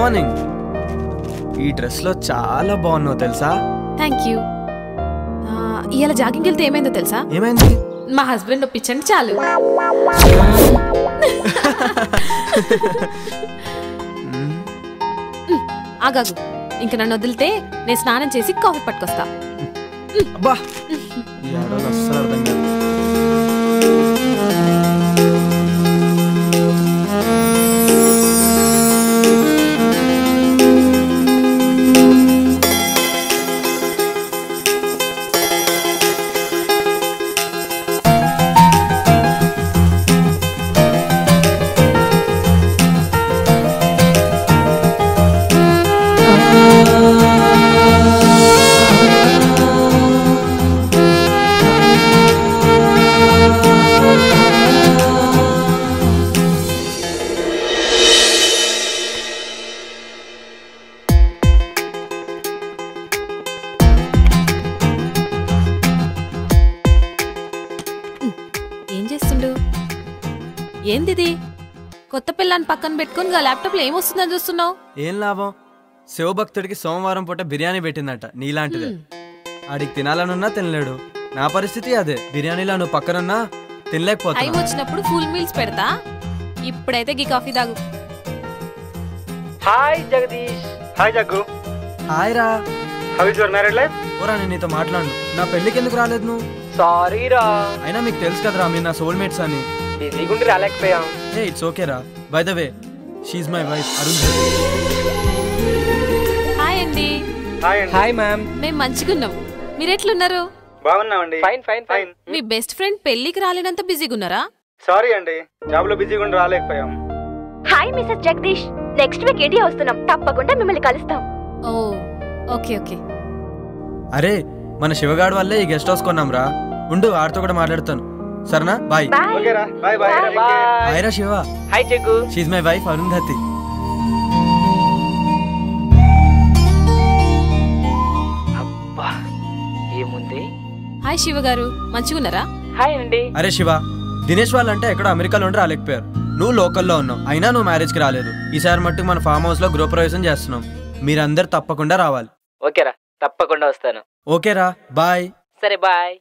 Morning. ఈ dress లో చాలా బాగున్నావు తెలుసా? Thank you. ఇవాళ జాగింగ్ వెళ్తే ఏమైందో తెలుసా? ఏమైంది? మా హస్బెండ్ ఒప్పించండి చాలు. ఆగాగు, ఇంక నన్ను వదిలితే నేను స్నానం చేసి కాఫీ పట్టుకొస్తా. అబ్బా అస్సలు అర్థం కాదు. ఏందిది? కొత్త పిల్లని పక్కన పెట్టుకుని ల్యాప్టాప్ లో ఏమొస్తుందని చూస్తున్నావు? ఏం లాభం, శివభక్తుడికి సోమవారం పూట బిర్యానీ పెట్టిందట నీలాంటిదే. ఆడికి తినాలనున్నా తినలేడు. నా పరిస్థితి అదే. బిర్యానీలా నువ్వు పక్కనున్నా తినలేకపోతా. టైం వచ్చినప్పుడు ఫుల్ మీల్స్ పెడతా. ఇప్పుడైతే గీ కాఫీ తాగు. Hi Jagadish. Hi Jaggu. Hi రా. How is your marriage life? ఓరా, నేను నీతో మాట్లాడు. నా పెళ్ళికి ఎందుకు రాలేదు నువ్వు? సారీ రా. అయినా మీకు తెలుసు కదరా మీరు నా సోల్మేట్స్ అని. బిజీగుండి రాలేకపోయాం. ఏ ఇట్స్ ఓకే రా. By the way, she is my wife Arun. Hi అండి. Hi ma'am. మేము మంచిగున్నాం. మీరెట్లున్నారు? బాగున్నామండి. Fine fine fine. మీ బెస్ట్ ఫ్రెండ్ పెళ్లికి రాలేనంత బిజీగా ఉన్నారా? సారీ అండి, జాబ్ లో బిజీగా ఉండి రాలేకపోయాం. Hi mister Jagadish. Next week India వస్తున్నాం. తప్పకుండా మిమ్మల్ని కలుస్తాం. Oh okay okay. అరే మన శివగాడు వల్లే ఈ గెస్ట్ హౌస్ కొన్నాం రా. ఉండు, ఆడితో కూడా మాట్లాడుతాను. సరేనా? బాయ్. ఓకేరా, బాయ్ బాయ్. బాయ్ రా Shiva. Hi Jaggu. She is my wife Arundhati. అబ్బా ఏముంది. హాయ్ శివ గారు, మంచిగున్నారా? హాయ్ అండి. అరే శివ, దినేష్ వాళ్ళంటే ఎక్కడో అమెరికాలో ఉండి రాలేకపోయారు. నువ్వు లోకల్లో ఉన్నావు, అయినా నువ్వు మ్యారేజ్కి రాలేదు. ఈసారి మట్టుకు మన ఫామ్ హౌస్ లో గృహప్రవేశం చేస్తున్నాం. మీరందరు తప్పకుండా రావాలి. ఓకేరా, తప్పకుండా వస్తాను. ఓకేరా, బాయ్. సరే బాయ్.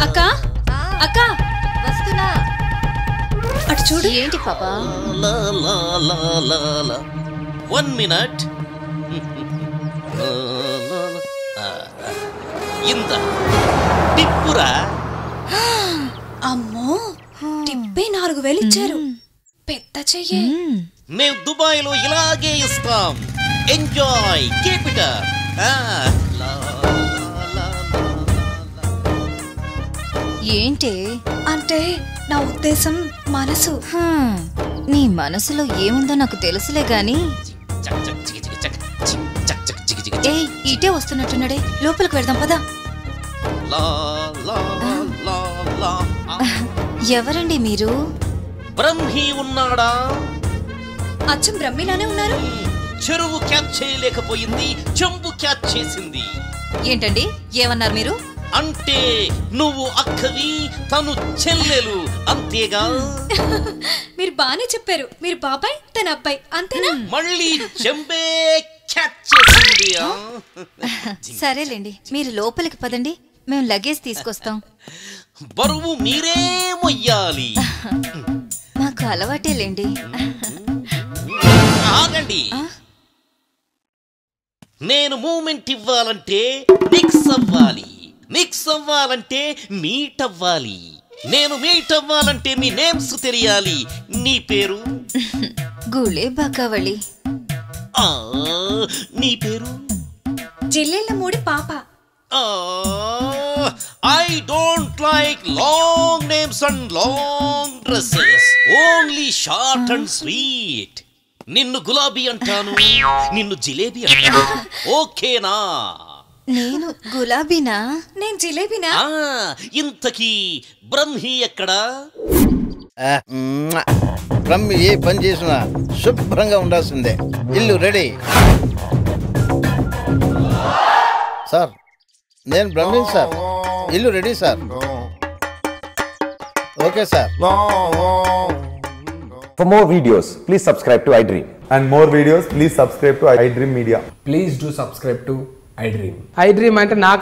అక్క అక్క వస్తున్నా. అటు చూడు. ఏంటి పాపా? 1 minute. ఇంత టిప్పురా. అమ్మో, టిప్పే 4000 ఇచ్చారు. పెద్ద చెయ్యే. మేము దుబాయ్ లో ఇలాగే ఇస్తాం. Enjoy, keep it up. ఏంటి అంటే నా ఉద్దేశం మనసు. నీ మనసులో ఏముందో నాకు తెలుసులే గాని. ఏ ఇటే వస్తున్నట్టున్నాడే, లోపలికి వెళ్దాం పదా. ఎవరండి మీరు? బ్రహ్మి ఉన్నాడా? అచ్చం బ్రహ్మిలానే ఉన్నారు. చెరువు క్యాచ్ చేయలేకపోయింది, చెంబు క్యాచ్ చేసింది. ఏంటండి ఏమన్నారు మీరు? అంటే నువ్వు అక్కవి, తను చెల్లెలు, అంతేగా? మీరు బానే చెప్పారు. మీరు బాబాయ్, తన అబ్బాయి, అంతేనా? మళ్ళీ చెంబే క్యాచ్ చేసింది. సరేలేండి, మీరు లోపలికి పదండి, మేము లగేజ్ తీసుకొస్తాం. బరువు మీరే మొయ్యాలి. మాకు అలవాటేలేండి. ఆగండి. నేను మూమెంట్ ఇవ్వాలంటే మిక్స్ అవ్వాలి, మిక్స్ అవ్వాలంటే మీట్ అవ్వాలి, నేను మీట్ అవ్వాలంటే మీ నేమ్స్ తెలియాలి. నీ పేరు? గుళే బాకావళి. నీ పేరు? జిల్లెళ్ళ మూడి పాప. I don't like long names and long dresses, only short and sweet. నిన్ను గులాబీ అంటాను, నిన్ను జిలేబీ అంటాను. ఓకేనా? నేను గులాబీనా? నేను జిలేబీనా? ఇంతకీ బ్రహ్మి ఎక్కడా? బ్రహ్మి ఏ పని చేసినా శుభ్రంగా ఉండాల్సిందే. ఇల్లు రెడీ. సార్, నేను బ్రహ్మిన్ సార్. ఇల్లు ready sir. Okay sir. For more videos, please subscribe to iDream. And more videos, please subscribe to iDream Media. Please do subscribe to iDream. iDream అంటే నాకు